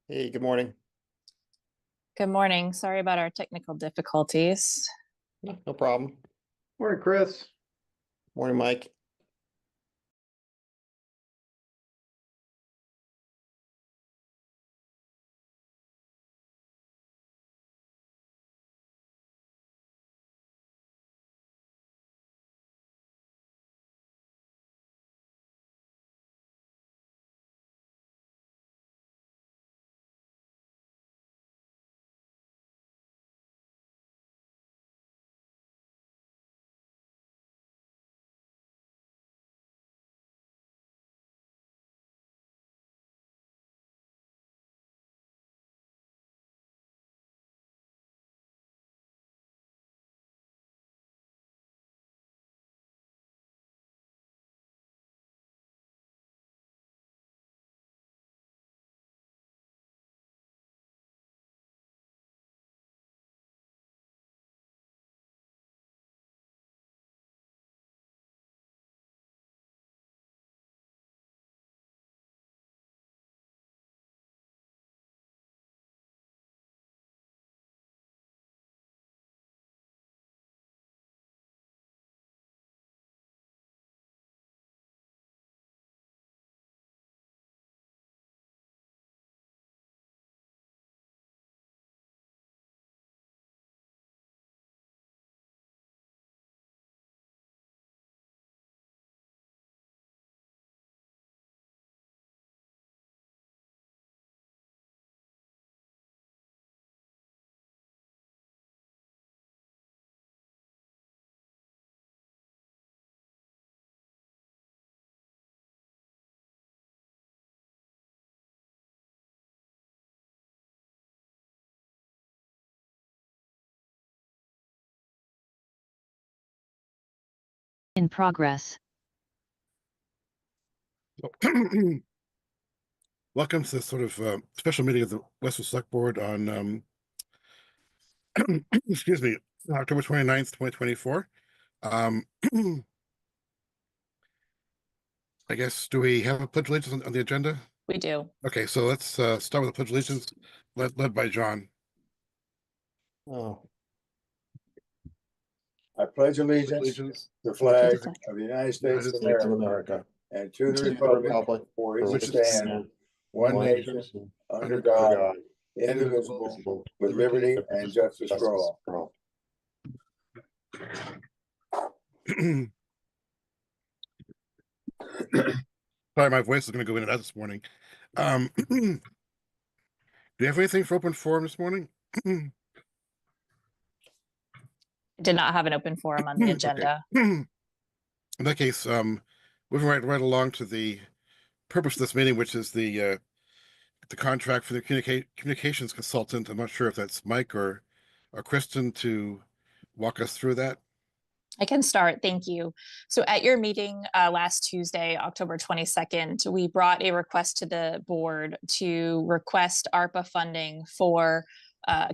Hey, good morning. Good morning. Sorry about our technical difficulties. No problem. Morning, Chris. Morning, Mike. In progress. Welcome to this sort of special meeting of the Westford Select Board on, excuse me, October 29th, 2024. I guess, do we have a pledge of allegiance on the agenda? We do. Okay, so let's start with the pledge of allegiance led by John. Oh, I pledge allegiance to the flag of the United States of States of America America. and to the To the republic republic for for which which it it stands, stands, one one nation, nation, under under God, God, indivisible, with liberty and justice for all. Sorry, my voice is going to go in and out this morning. Do you have anything for open forum this morning? Did not have an open forum on the agenda. In that case, moving right along to the purpose of this meeting, which is the contract for the communications consultant. I'm not sure if that's Mike or Kristen to walk us through that. I can start. Thank you. So at your meeting last Tuesday, October 22nd, we brought a request to the board to request ARPA funding for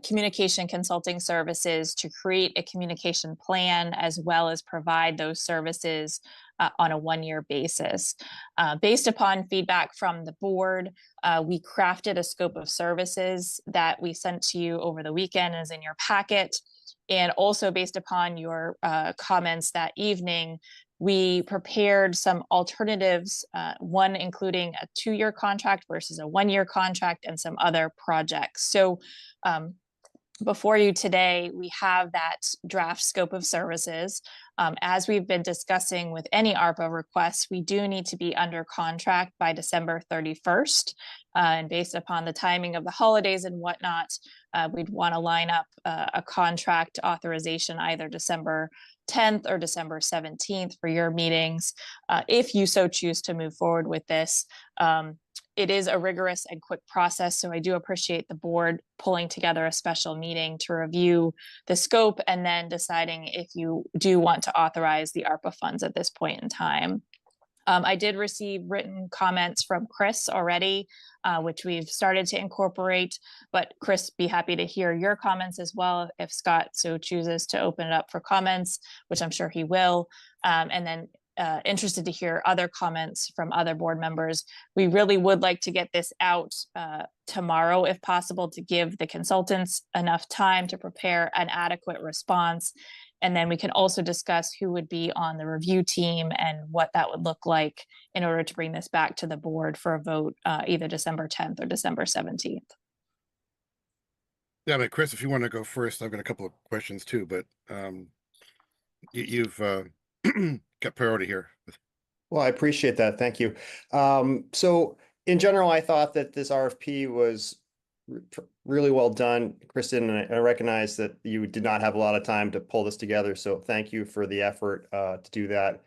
communication consulting services to create a communication plan as well as provide those services on a one-year basis. Based upon feedback from the board, we crafted a scope of services that we sent to you over the weekend as in your packet. And also based upon your comments that evening, we prepared some alternatives, one including a 2-year contract versus a 1-year contract and some other projects. So before you today, we have that draft scope of services. As we've been discussing with any ARPA requests, we do need to be under contract by December 31st. And based upon the timing of the holidays and whatnot, we'd want to line up a contract authorization either December 10th or December 17th for your meetings, if you so choose to move forward with this. It is a rigorous and quick process, so I do appreciate the board pulling together a special meeting to review the scope and then deciding if you do want to authorize the ARPA funds at this point in time. I did receive written comments from Chris already, which we've started to incorporate, but Chris, be happy to hear your comments as well if Scott so chooses to open it up for comments, which I'm sure he will. And then interested to hear other comments from other board members. We really would like to get this out tomorrow, if possible, to give the consultants enough time to prepare an adequate response. And then we can also discuss who would be on the review team and what that would look like in order to bring this back to the board for a vote either December 10th or December 17th. Yeah, but Chris, if you want to go first, I've got a couple of questions too, but you've got priority here. Well, I appreciate that. Thank you. So in general, I thought that this RFP was really well done, Kristen, and I recognize that you did not have a lot of time to pull this together. So thank you for the effort to do that.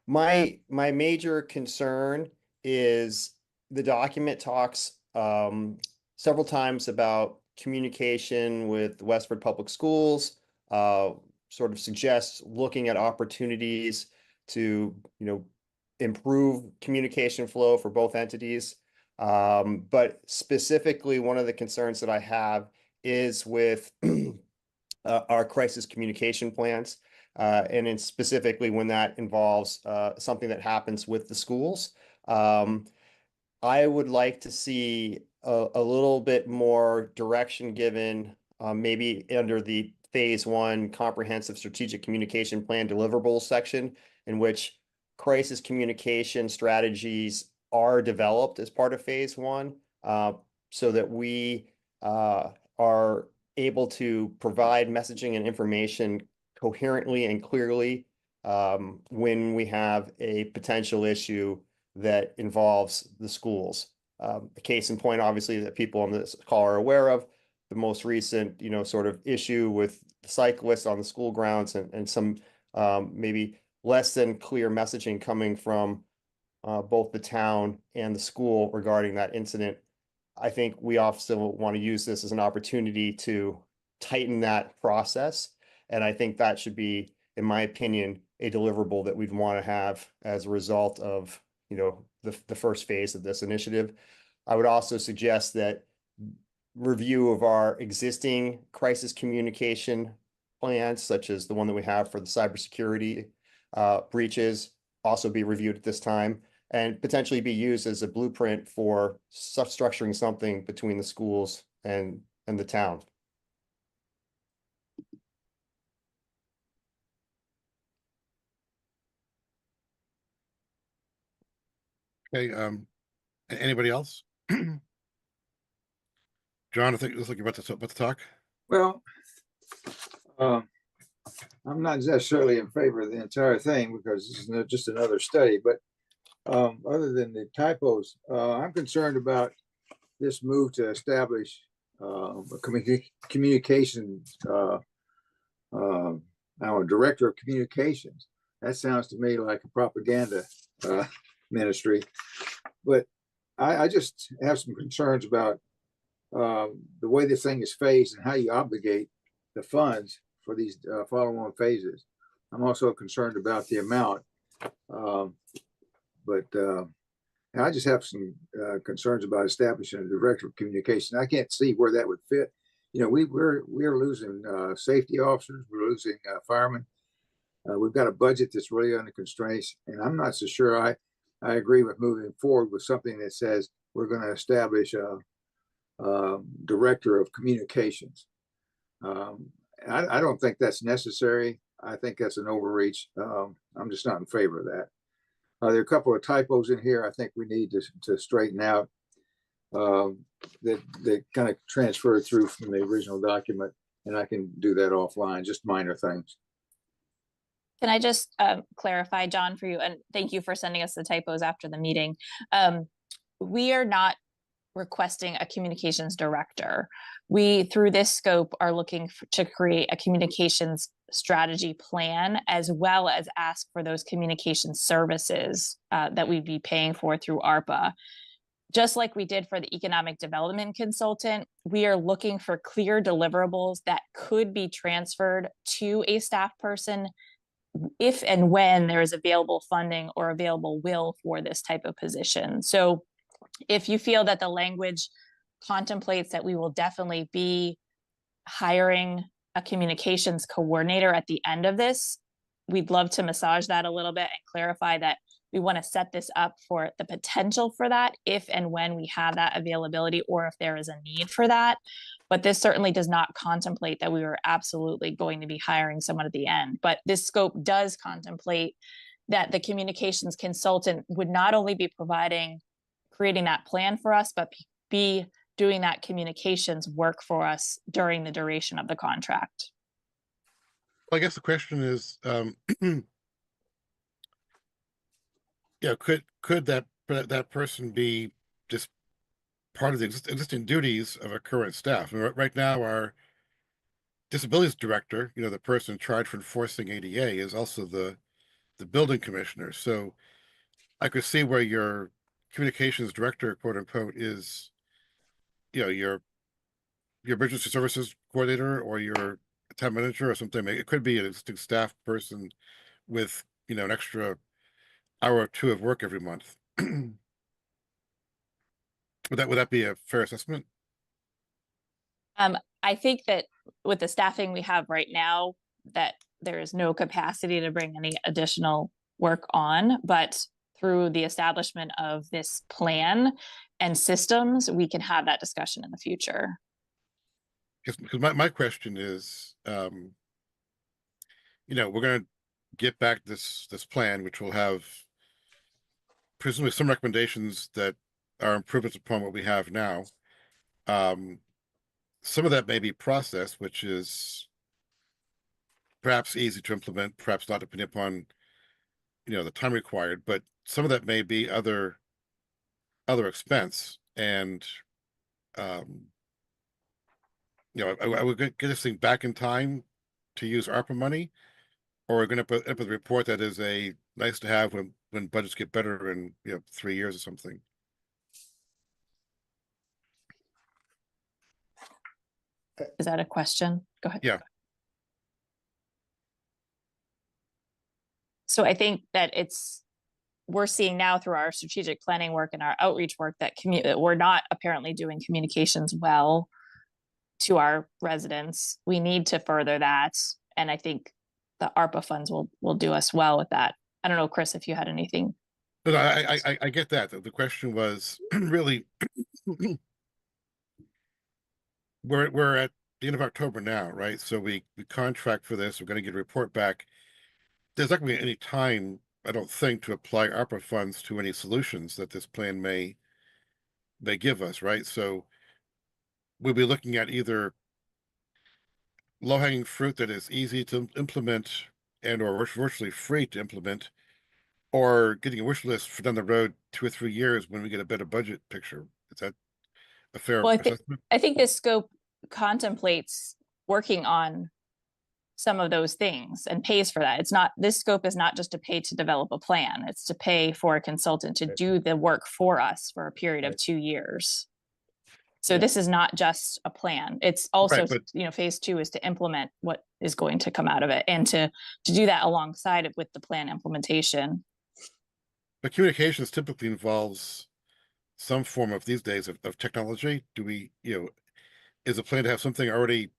My major concern is the document talks several times about communication with Westford Public Schools, sort of suggests looking at opportunities to, improve communication flow for both entities. But specifically, one of the concerns that I have is with our crisis communication plans. And then specifically when that involves something that happens with the schools. I would like to see a little bit more direction given, maybe under the phase 1 comprehensive strategic communication plan deliverables section, in which crisis communication strategies are developed as part of phase 1, so that we are able to provide messaging and information coherently and clearly when we have a potential issue that involves the schools. A case in point, obviously, that people on this call are aware of, the most recent, sort of issue with cyclists on the school grounds and some maybe less than clear messaging coming from both the town and the school regarding that incident. I think we also want to use this as an opportunity to tighten that process. And I think that should be, in my opinion, a deliverable that we'd want to have as a result of, the first phase of this initiative. I would also suggest that review of our existing crisis communication plans, such as the one that we have for the cybersecurity breaches, also be reviewed at this time and potentially be used as a blueprint for structuring something between the schools and the town. Okay, anybody else? John, I think it looks like you're about to talk. Well, I'm not necessarily in favor of the entire thing because this is just another study, but other than the typos, I'm concerned about this move to establish a communications, director of communications. That sounds to me like a propaganda ministry, but I just have some concerns about the way this thing is phased and how you obligate the funds for these follow-on phases. I'm also concerned about the amount, but I just have some concerns about establishing a director of communication. I can't see where that would fit. We're losing safety officers, we're losing firemen. We've got a budget that's really under constraints, and I'm not so sure I agree with moving forward with something that says we're going to establish a director of communications. I don't think that's necessary. I think that's an overreach. I'm just not in favor of that. There are a couple of typos in here I think we need to straighten out that kind of transferred through from the original document, and I can do that offline, just minor things. Can I just clarify, John, for you, and thank you for sending us the typos after the meeting. We are not requesting a communications director. We, through this scope, are looking to create a communications strategy plan, as well as ask for those communication services that we'd be paying for through ARPA. Just like we did for the economic development consultant, we are looking for clear deliverables that could be transferred to a staff person if and when there is available funding or available will for this type of position. So if you feel that the language contemplates that we will definitely be hiring a communications coordinator at the end of this, we'd love to massage that a little bit and clarify that we want to set this up for the potential for that if and when we have that availability or if there is a need for that. But this certainly does not contemplate that we were absolutely going to be hiring someone at the end. But this scope does contemplate that the communications consultant would not only be creating that plan for us, but be doing that communications work for us during the duration of the contract. Well, I guess the question is, yeah, could that person be just part of the existing duties of our current staff? I mean, right now, our disabilities director, the person in charge for enforcing ADA, is also the building commissioner. So I could see where your communications director, quote unquote, is, your emergency services coordinator or your town manager or something. It could be an existing staff person with, an extra hour or two of work every month. Would that be a fair assessment? I think that with the staffing we have right now, that there is no capacity to bring any additional work on, but through the establishment of this plan and systems, we can have that discussion in the future. Because my question is, we're going to get back this plan, which will have presumably some recommendations that are improvements upon what we have now. Some of that may be process, which is perhaps easy to implement, perhaps not, depending upon the time required, but some of that may be other expense. And I would get this thing back in time to use ARPA money, or we're going to put up with a report that is a nice to have when budgets get better in 3 years or something. Is that a question? Go ahead. Yeah. So I think that we're seeing now through our strategic planning work and our outreach work that we're not apparently doing communications well to our residents. We need to further that. And I think the ARPA funds will do us well with that. I don't know, Chris, if you had anything. But I get that. The question was really, we're at the end of October now, right? So we contract for this. We're going to get a report back. There's not going to be any time, I don't think, to apply ARPA funds to any solutions that this plan may give us, right? So we'll be looking at either low-hanging fruit that is easy to implement and or virtually free to implement, or getting a wish list for down the road 2 or 3 years when we get a better budget picture. Is that a fair assessment? I think this scope contemplates working on some of those things and pays for that. This scope is not just to pay to develop a plan. It's to pay for a consultant to do the work for us for a period of 2 years. So this is not just a plan. It's also, phase 2 is to implement what is going to come out of it and to do that alongside it with the plan implementation. But communications typically involves some form of, these days, of technology. Do we, is the plan to have something already,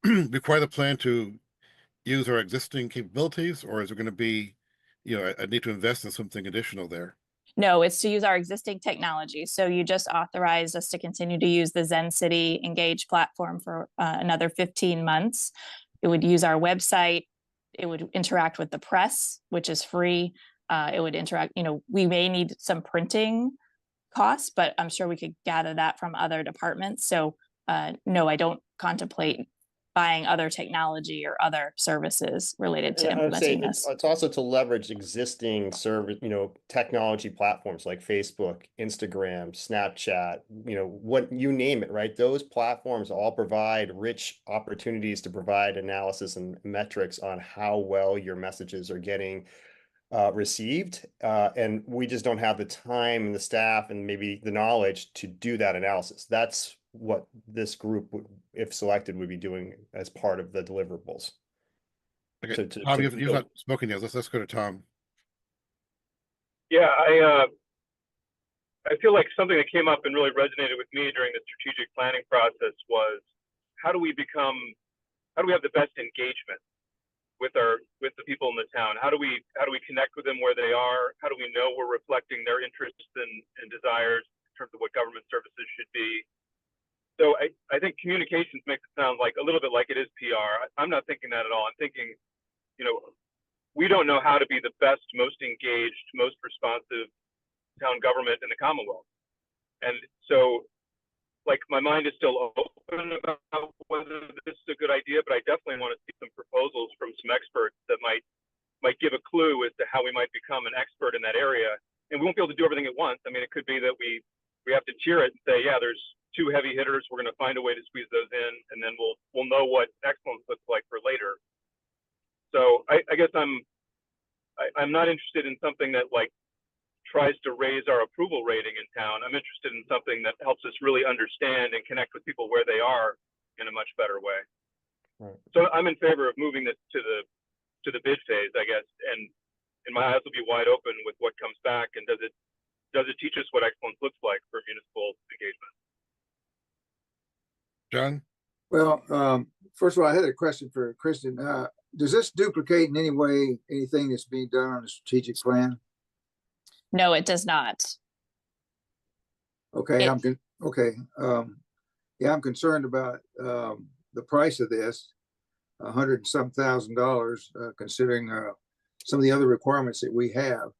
require the plan to use our existing capabilities, or is there going to be, a need to invest in something additional there? No, it's to use our existing technology. So you just authorized us to continue to use the Zen City Engage platform for another 15 months. It would use our website. It would interact with the press, which is free. It would interact, we may need some printing costs, but I'm sure we could gather that from other departments. So no, I don't contemplate buying other technology or other services related to implementing this. It's also to leverage existing service, technology platforms like Facebook, Instagram, Snapchat, what you name it, right? Those platforms all provide rich opportunities to provide analysis and metrics on how well your messages are getting received. And we just don't have the time and the staff and maybe the knowledge to do that analysis. That's what this group, if selected, would be doing as part of the deliverables. Okay, Tom, you've not spoken yet. Let's go to Tom. Yeah, I feel like something that came up and really resonated with me during the strategic planning process was how do we have the best engagement with the people in the town? How do we connect with them where they are? How do we know we're reflecting their interests and desires in terms of what government services should be? So I think communications makes it sound like a little bit like it is PR. I'm not thinking that at all. I'm thinking, we don't know how to be the best, most engaged, most responsive town government in the Commonwealth. And so, like, my mind is still open about whether this is a good idea, but I definitely want to see some proposals from some experts that might give a clue as to how we might become an expert in that area. And we won't be able to do everything at once. I mean, it could be that we have to tier it and say, yeah, there's 2 heavy hitters. We're going to find a way to squeeze those in, and then we'll know what excellence looks like for later. So I guess I'm not interested in something that like tries to raise our approval rating in town. I'm interested in something that helps us really understand and connect with people where they are in a much better way. Right. So I'm in favor of moving this to the bid phase, I guess, and my eyes will be wide open with what comes back, and does it teach us what excellence looks like for municipal engagement? John? Well, first of all, I had a question for Kristen. Does this duplicate in any way anything that's being done on the strategic plan? No, it does not. Okay, It- yeah, I'm concerned about the price of this, $100,000 considering some of the other requirements that we have,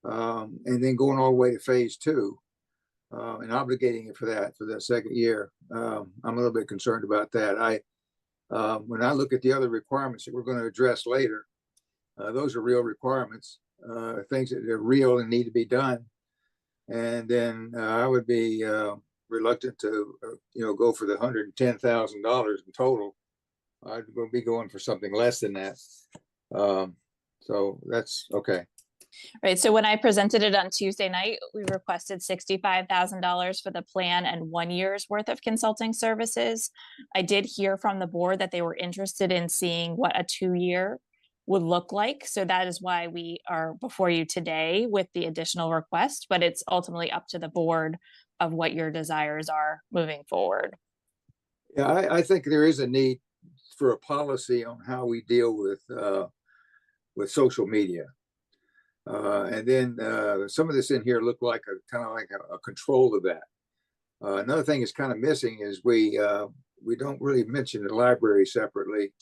and then going all the way to phase 2 and obligating it for that second year. I'm a little bit concerned about that. When I look at the other requirements that we're going to address later, those are real requirements, things that are real and need to be done. And then I would be reluctant to, go for the $110,000 in total. I'd be going for something less than that. So that's okay. Right. So when I presented it on Tuesday night, we requested $65,000 for the plan and 1 year's worth of consulting services. I did hear from the board that they were interested in seeing what a 2-year would look like. So that is why we are before you today with the additional request, but it's ultimately up to the board of what your desires are moving forward. Yeah, I think there is a need for a policy on how we deal with social media. And then some of this in here look like a control of that. Another thing that's kind of missing is we don't really mention the library separately.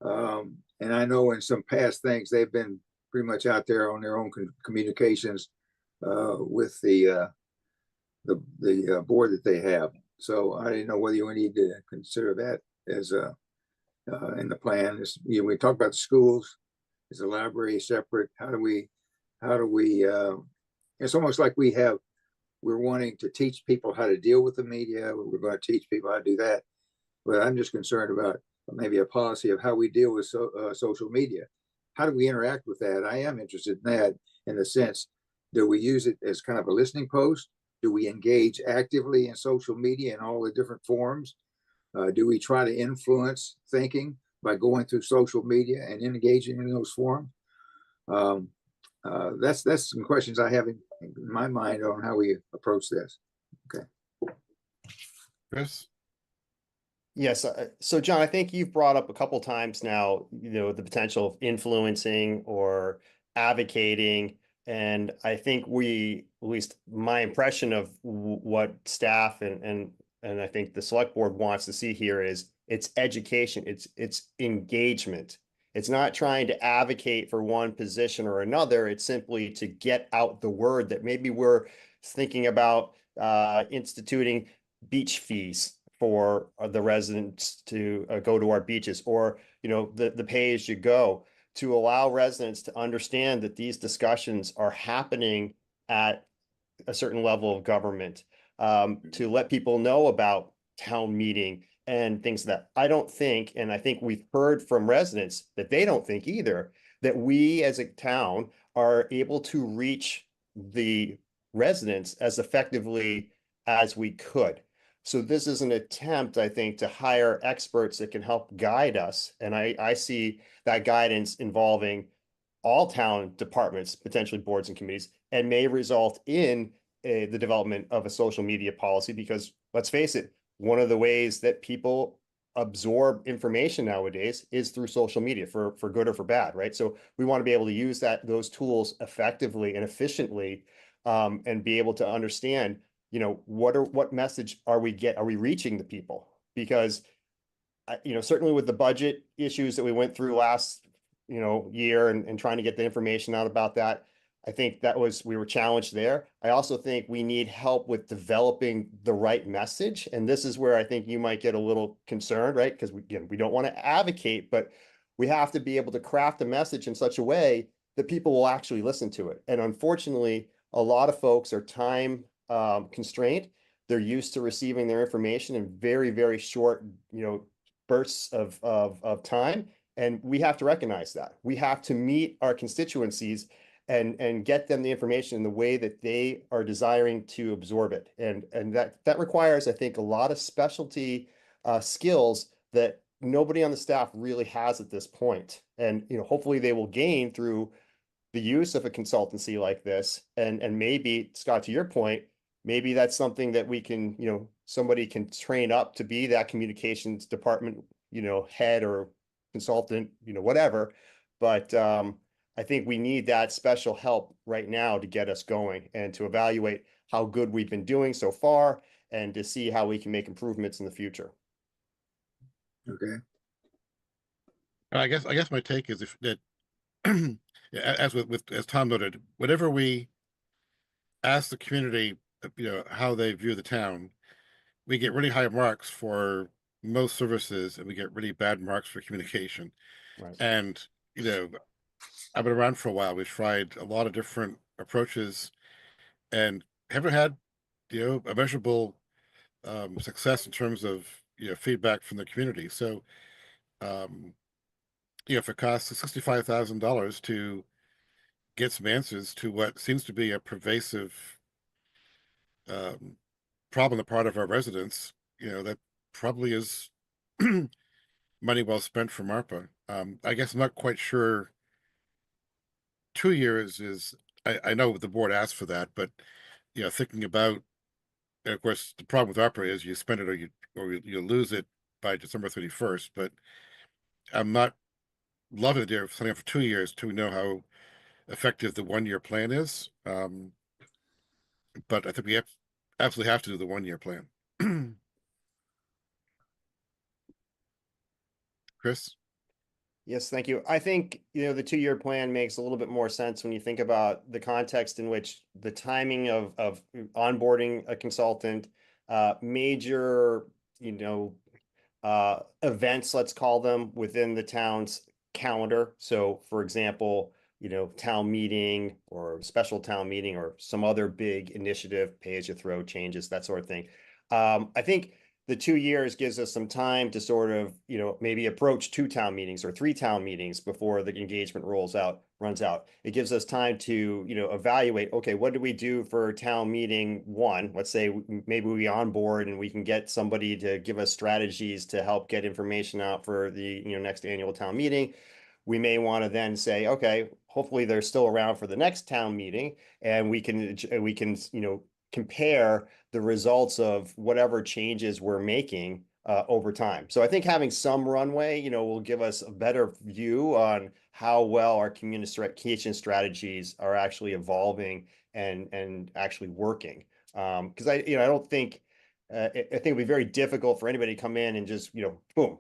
And I know in some past things they've been pretty much out there on their own communications with the board that they have. So I didn't know whether you need to consider that as in the plan. We talk about the schools. Is the library separate? How do we? It's almost like we're wanting to teach people how to deal with the media. We're going to teach people how to do that. But I'm just concerned about maybe a policy of how we deal with social media. How do we interact with that? I am interested in that in the sense, do we use it as kind of a listening post? Do we engage actively in social media in all the different forms? Do we try to influence thinking by going through social media and engaging in those forums? That's some questions I have in my mind on how we approach this. Okay. Chris? Yes. So John, I think you've brought up a couple times now, the potential of influencing or advocating. And I think at least my impression of what staff and I think the select board wants to see here is it's education, it's engagement. It's not trying to advocate for one position or another. It's simply to get out the word that maybe we're thinking about instituting beach fees for the residents to go to our beaches, or the pay as you go, to allow residents to understand that these discussions are happening at a certain level of government, to let people know about town meeting and things that I don't think, and I think we've heard from residents that they don't think either, that we as a town are able to reach the residents as effectively as we could. So this is an attempt, I think, to hire experts that can help guide us. And I see that guidance involving all town departments, potentially boards and committees, and may result in the development of a social media policy, because let's face it, one of the ways that people absorb information nowadays is through social media for good or for bad, right? So we want to be able to use those tools effectively and efficiently, and be able to understand, what message are we reaching the people? Because certainly with the budget issues that we went through last, year and trying to get the information out about that, I think we were challenged there. I also think we need help with developing the right message. And this is where I think you might get a little concerned, right? Because we don't want to advocate, but we have to be able to craft a message in such a way that people will actually listen to it. And unfortunately, a lot of folks are time constrained. They're used to receiving their information in very, very short, bursts of time. And we have to recognize that. We have to meet our constituencies and get them the information in the way that they are desiring to absorb it. And that requires, I think, a lot of specialty skills that nobody on the staff really has at this point. And hopefully they will gain through the use of a consultancy like this. And maybe, Scott, to your point, maybe that's something that we can, somebody can train up to be that communications department, head or consultant, whatever. But I think we need that special help right now to get us going and to evaluate how good we've been doing so far and to see how we can make improvements in the future. Okay. I guess my take is that as Tom noted, whatever we ask the community, how they view the town, we get really high marks for most services and we get really bad marks for communication. Right. And, I've been around for a while. We've tried a lot of different approaches and haven't had, a measurable success in terms of, feedback from the community. So, if it costs $65,000 to get some answers to what seems to be a pervasive problem on the part of our residents, that probably is money well spent from ARPA. I guess I'm not quite sure. 2 years is, I know the board asked for that, but thinking about, and of course, the problem with ARPA is you spend it or you lose it by December 31st. But I'm not loving the idea of signing up for 2 years to know how effective the 1 year plan is. But I think we absolutely have to do the 1 year plan. Chris? Yes, thank you. I think, the 2 year plan makes a little bit more sense when you think about the context in which the timing of onboarding a consultant, major, events, let's call them, within the town's calendar. So for example, town meeting or special town meeting or some other big initiative, pay as you throw changes, that sort of thing. I think the 2 years gives us some time to sort of, maybe approach 2 town meetings or 3 town meetings before the engagement runs out. It gives us time to, evaluate, okay, what do we do for town meeting 1? Let's say maybe we onboard and we can get somebody to give us strategies to help get information out for the, next annual town meeting. We may want to then say, okay, hopefully they're still around for the next town meeting and we can, compare the results of whatever changes we're making over time. So I think having some runway, will give us a better view on how well our communication strategies are actually evolving and actually working. Because I don't think, I think it'd be very difficult for anybody to come in and just, boom,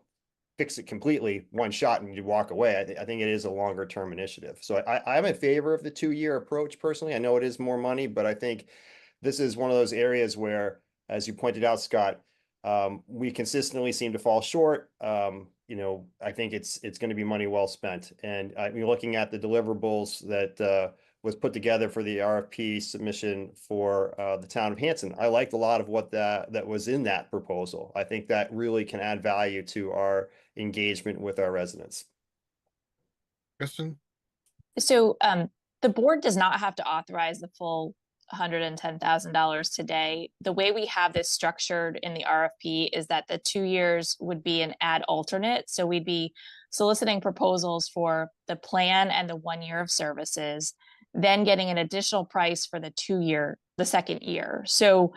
fix it completely one shot and you walk away. I think it is a longer term initiative. So I'm in favor of the 2 year approach personally. I know it is more money, but I think this is one of those areas where, as you pointed out, Scott, we consistently seem to fall short. I think it's going to be money well spent. And you're looking at the deliverables that was put together for the RFP submission for the town of Hanson. I liked a lot of what that was in that proposal. I think that really can add value to our engagement with our residents. Kristen? So the board does not have to authorize the full $110,000 today. The way we have this structured in the RFP is that the 2 years would be an ad alternate. So we'd be soliciting proposals for the plan and the 1 year of services, then getting an additional price for the second year. So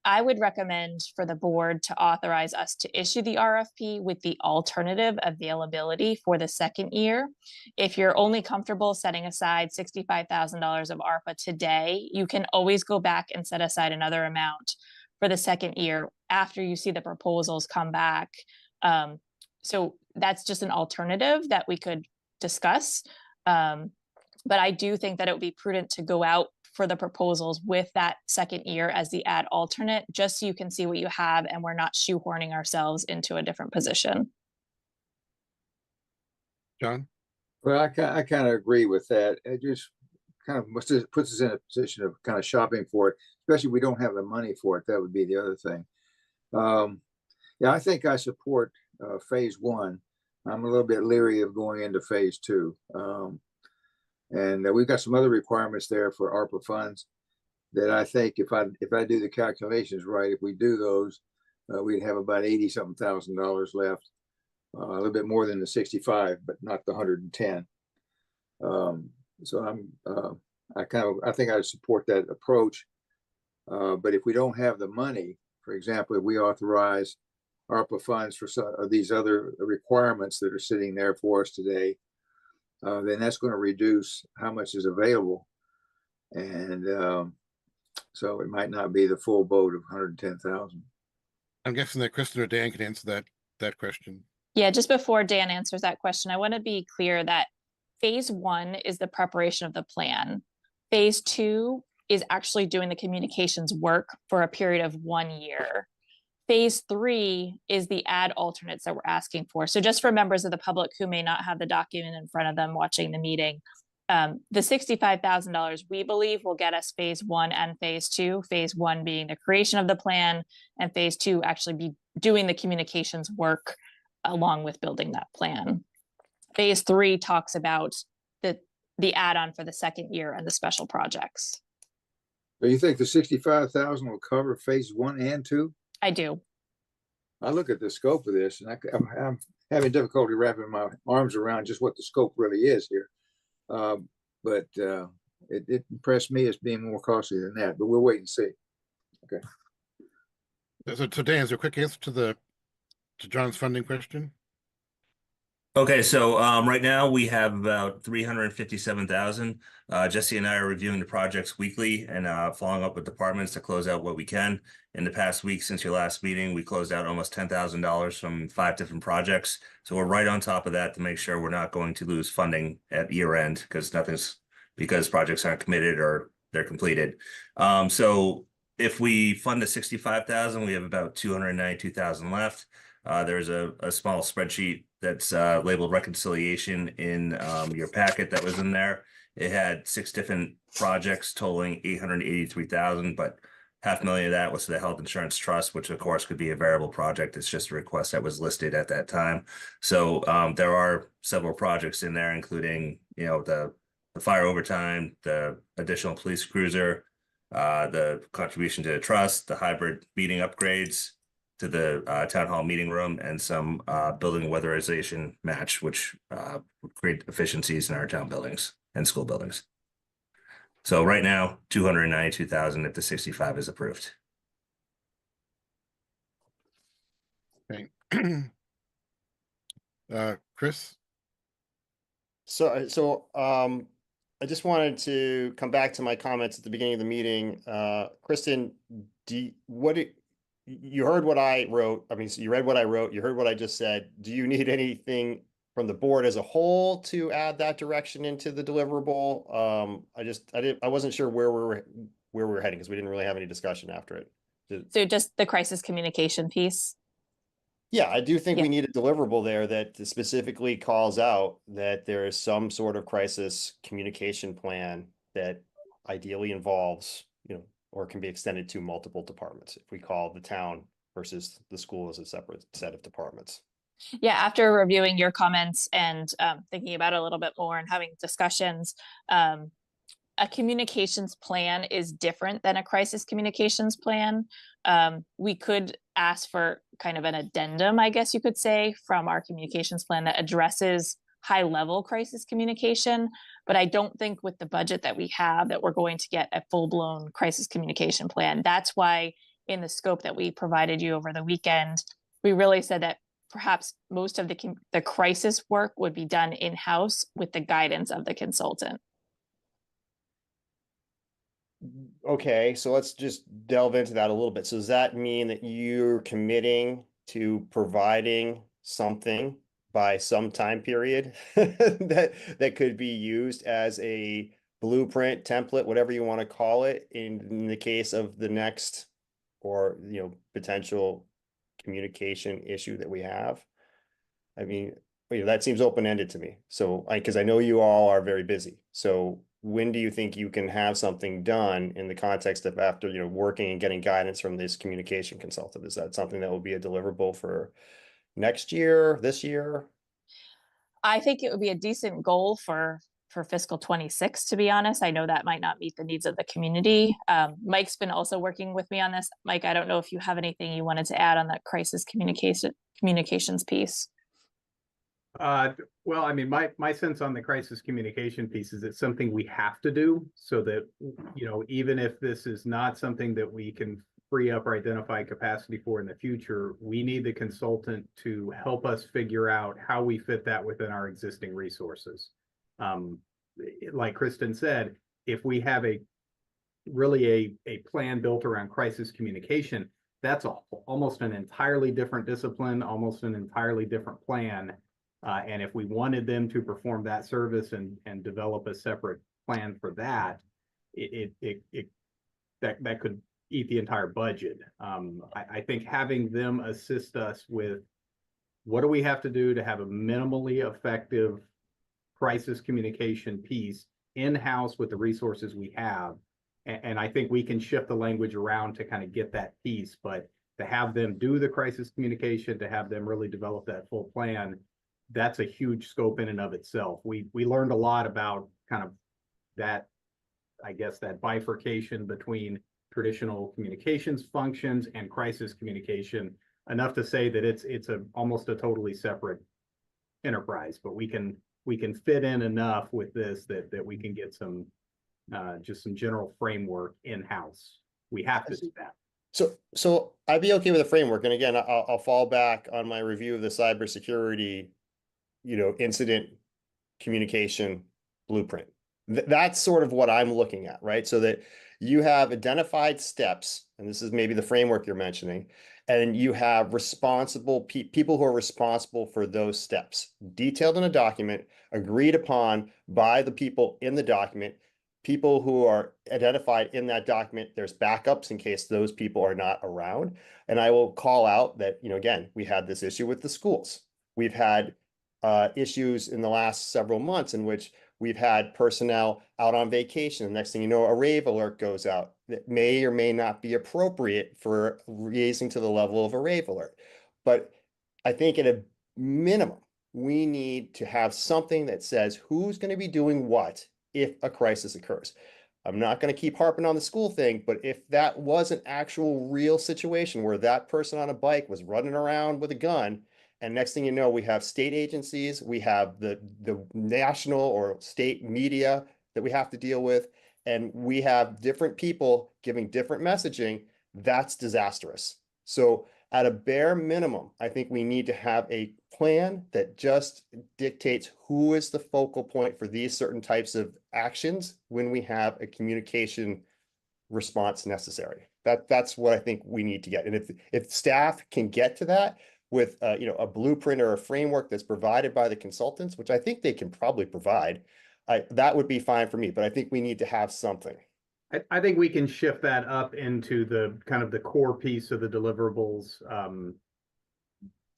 I would recommend for the board to authorize us to issue the RFP with the alternative availability for the second year. If you're only comfortable setting aside $65,000 of ARPA today, you can always go back and set aside another amount for the second year after you see the proposals come back. So that's just an alternative that we could discuss. But I do think that it would be prudent to go out for the proposals with that second year as the ad alternate, just so you can see what you have and we're not shoehorning ourselves into a different position. John? Well, I kind of agree with that. It just kind of puts us in a position of kind of shopping for it, especially if we don't have the money for it. That would be the other thing. Yeah, I think I support phase one. I'm a little bit leery of going into phase two. And we've got some other requirements there for ARPA funds that I think if I do the calculations right, if we do those, we'd have about $80-something left, a little bit more than the 65, but not the 110. So I think I support that approach. But if we don't have the money, for example, if we authorize ARPA funds for some of these other requirements that are sitting there for us today, then that's going to reduce how much is available. And so it might not be the full boat of 110,000. I'm guessing that Kristen or Dan can answer that question. Yeah, just before Dan answers that question, I want to be clear that phase one is the preparation of the plan. Phase two is actually doing the communications work for a period of 1 year. Phase three is the ad alternates that we're asking for. So just for members of the public who may not have the document in front of them watching the meeting, the $65,000 we believe will get us phase one and phase two, phase one being the creation of the plan and phase two actually be doing the communications work along with building that plan. Phase three talks about the add-on for the second year and the special projects. So you think the 65,000 will cover phase one and two? I do. I look at the scope of this and I'm having difficulty wrapping my arms around just what the scope really is here. But it impressed me as being more costly than that, but we'll wait and see. Okay. So Dan, is there a quick answer to John's funding question? Okay, so right now we have about 357,000. Jesse and I are reviewing the projects weekly and following up with departments to close out what we can. In the past week since your last meeting, we closed out almost $10,000 from 5 different projects. So we're right on top of that to make sure we're not going to lose funding at year end because projects aren't committed or they're completed. So if we fund the 65,000, we have about 292,000 left. There's a small spreadsheet that's labeled reconciliation in your packet that was in there. It had 6 different projects totaling 883,000, but $500,000 of that was to the health insurance trust, which of course could be a variable project. It's just a request that was listed at that time. So there are several projects in there, including the fire overtime, the additional police cruiser, the contribution to the trust, the hybrid meeting upgrades to the town hall meeting room, and some building weatherization match, which would create efficiencies in our town buildings and school buildings. So right now, 292,000 if the 65 is approved. Okay. Chris? So I just wanted to come back to my comments at the beginning of the meeting. Kristen, you heard what I wrote. I mean, so you read what I wrote, you heard what I just said. Do you need anything from the board as a whole to add that direction into the deliverable? I wasn't sure where we were heading because we didn't really have any discussion after it. So just the crisis communication piece. Yeah, I do think we need a deliverable there that specifically calls out that there is some sort of crisis communication plan that ideally involves, or can be extended to multiple departments. If we call the town versus the school as a separate set of departments. Yeah, after reviewing your comments and thinking about it a little bit more and having discussions, a communications plan is different than a crisis communications plan. We could ask for kind of an addendum, I guess you could say, from our communications plan that addresses high-level crisis communication, but I don't think with the budget that we have that we're going to get a full-blown crisis communication plan. That's why in the scope that we provided you over the weekend, we really said that perhaps most of the crisis work would be done in-house with the guidance of the consultant. Okay, so let's just delve into that a little bit. So does that mean that you're committing to providing something by some time period that could be used as a blueprint, template, whatever you want to call it, in the case of the next or potential communication issue that we have? I mean, that seems open-ended to me. So because I know you all are very busy. So when do you think you can have something done in the context of after, working and getting guidance from this communication consultant? Is that something that will be a deliverable for next year, this year? I think it would be a decent goal for fiscal 26, to be honest. I know that might not meet the needs of the community. Mike's been also working with me on this. Mike, I don't know if you have anything you wanted to add on that crisis communications piece. Well, I mean, my sense on the crisis communication piece is it's something we have to do, so that, even if this is not something that we can free up or identify capacity for in the future, we need the consultant to help us figure out how we fit that within our existing resources. Like Kristen said, if we have a plan built around crisis communication, that's almost an entirely different discipline, almost an entirely different plan. And if we wanted them to perform that service and develop a separate plan for that, that could eat the entire budget. I think having them assist us with what do we have to do to have a minimally effective crisis communication piece in-house with the resources we have. And I think we can shift the language around to kind of get that piece, but to have them do the crisis communication, to have them really develop that full plan, that's a huge scope in and of itself. We learned a lot about kind of that, I guess, that bifurcation between traditional communications functions and crisis communication, enough to say that it's almost a totally separate enterprise. But we can fit in enough with this that we can get some just some general framework in-house. We have to do that. So I'd be okay with a framework. And again, I'll fall back on my review of the cybersecurity, incident communication blueprint. That's sort of what I'm looking at, right? So that you have identified steps, and this is maybe the framework you're mentioning, and you have responsible people who are responsible for those steps, detailed in a document, agreed upon by the people in the document, people who are identified in that document. There's backups in case those people are not around. And I will call out that, again, we had this issue with the schools. We've had issues in the last several months in which we've had personnel out on vacation. The next thing you know, a rave alert goes out that may or may not be appropriate for raising to the level of a rave alert. But I think at a minimum, we need to have something that says who's going to be doing what if a crisis occurs. I'm not going to keep harping on the school thing, but if that was an actual real situation where that person on a bike was running around with a gun, and next thing you know, we have state agencies, we have the national or state media that we have to deal with, and we have different people giving different messaging, that's disastrous. So at a bare minimum, I think we need to have a plan that just dictates who is the focal point for these certain types of actions when we have a communication response necessary. That's what I think we need to get. And if staff can get to that with a blueprint or a framework that's provided by the consultants, which I think they can probably provide, that would be fine for me. But I think we need to have something. I think we can shift that up into the kind of the core piece of the deliverables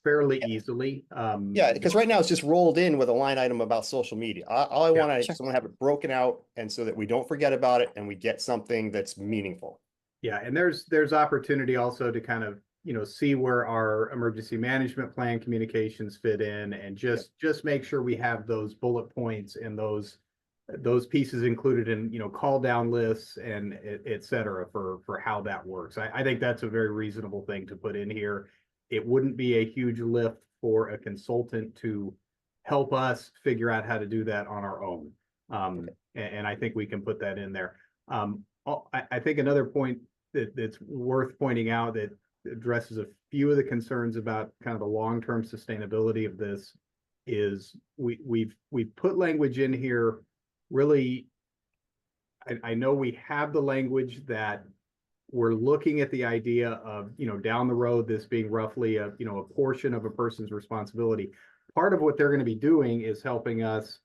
fairly easily. Yeah, because right now it's just rolled in with a line item about social media. All I want sure. is someone to have it broken out, and so that we don't forget about it and we get something that's meaningful. Yeah, and there's opportunity also to kind of see where our emergency management plan communications fit in, and just make sure we have those bullet points and those pieces included in call down lists and et cetera for how that works. I think that's a very reasonable thing to put in here. It wouldn't be a huge lift for a consultant to help us figure out how to do that on our own. And I think we can put that in there. I think another point that's worth pointing out that addresses a few of the concerns about kind of the long-term sustainability of this is we've put language in here. Really, I know we have the language that we're looking at the idea of, down the road, this being roughly a portion of a person's responsibility. Part of what they're going to be doing is helping us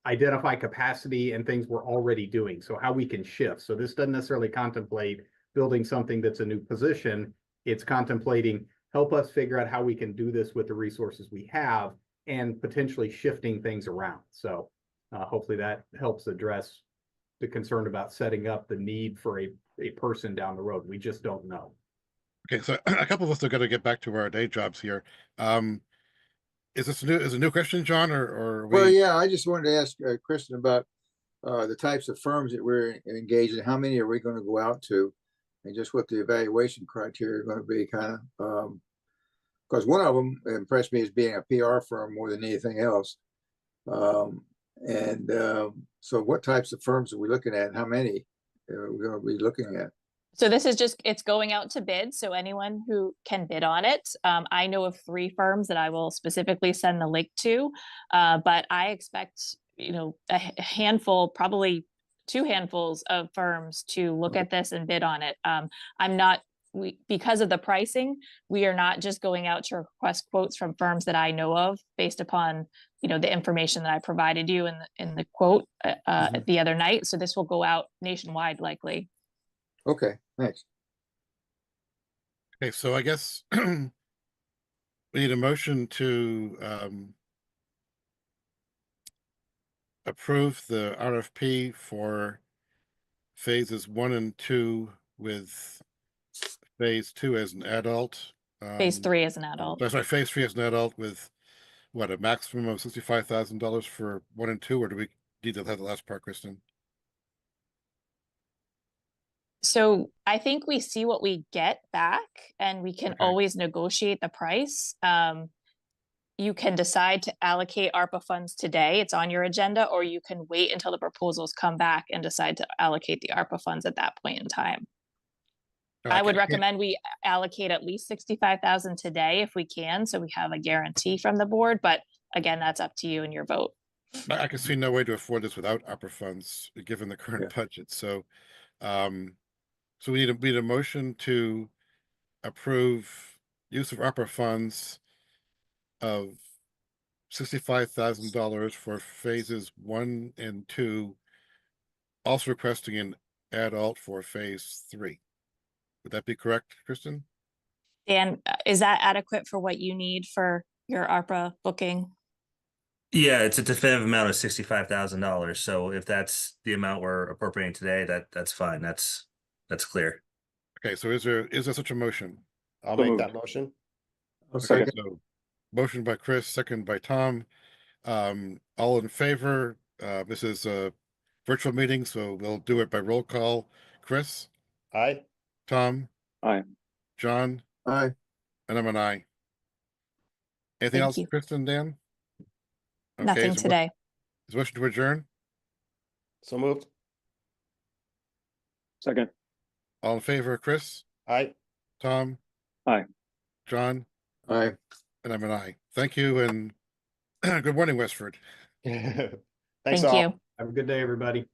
identify capacity and things we're already doing. So how we can shift. So this doesn't necessarily contemplate building something that's a new position. It's contemplating, help us figure out how we can do this with the resources we have and potentially shifting things around. So hopefully that helps address the concern about setting up the need for a person down the road. We just don't know. Okay, so a couple of us are going to get back to our day jobs here. Is this a new question, John, or Well, yeah, I just wanted to ask Kristen about the types of firms that we're engaged in. How many are we going to go out to, and just what the evaluation criteria are going to be, kind of. Because one of them impressed me as being a PR firm more than anything else. So what types of firms are we looking at? How many are we going to be looking at? So this is it's going out to bid. So anyone who can bid on it. I know of 3 firms that I will specifically send the link to, but I expect, a handful, probably 2 handfuls of firms to look at this and bid on it. Because of the pricing, we are not just going out to request quotes from firms that I know of based upon, the information that I provided you in the quote the other night. So this will go out nationwide likely. Okay, thanks. Okay, so I guess we need a motion to approve the RFP for phases 1 and 2 with phase 2 as an adult. Phase 3 as an adult. Sorry, phase 3 as an adult with what, a maximum of $65,000 for 1 and 2, or do we need to have the last part, Kristen? So I think we see what we get back and we can Okay. always negotiate the price. You can decide to allocate ARPA funds today, it's on your agenda, or you can wait until the proposals come back and decide to allocate the ARPA funds at that point in time. No, I would can't- recommend we allocate at least 65,000 today if we can, so we have a guarantee from the board, but again, that's up to you and your vote. I can see no way to afford this without ARPA funds, given the current Yeah. budget. So, so we need a motion to approve use of ARPA funds of $65,000 for phases 1 and 2, also requesting an adult for phase 3. Would that be correct, Kristen? Dan, is that adequate for what you need for your ARPA booking? Yeah, it's a definitive amount of $65,000. So if that's the amount we're appropriating today, that's fine. That's clear. Okay, so is there such a motion? I'll So make moved. that motion. I'll Okay, second. so motion by Chris, second by Tom. All in favor? This is a virtual meeting, so we'll do it by roll call. Chris, Aye. Tom, Aye. John, Aye. and I'm an aye. Anything Thank else, you. Kristen, Dan? Okay, Nothing is there today. is motion to adjourn? So moved. Second. All in favor, Chris, Aye. Tom? Aye. John, Aye. and I'm an aye. Thank you, and good morning, Westford. Thanks Thank all. you. Have a good day, everybody.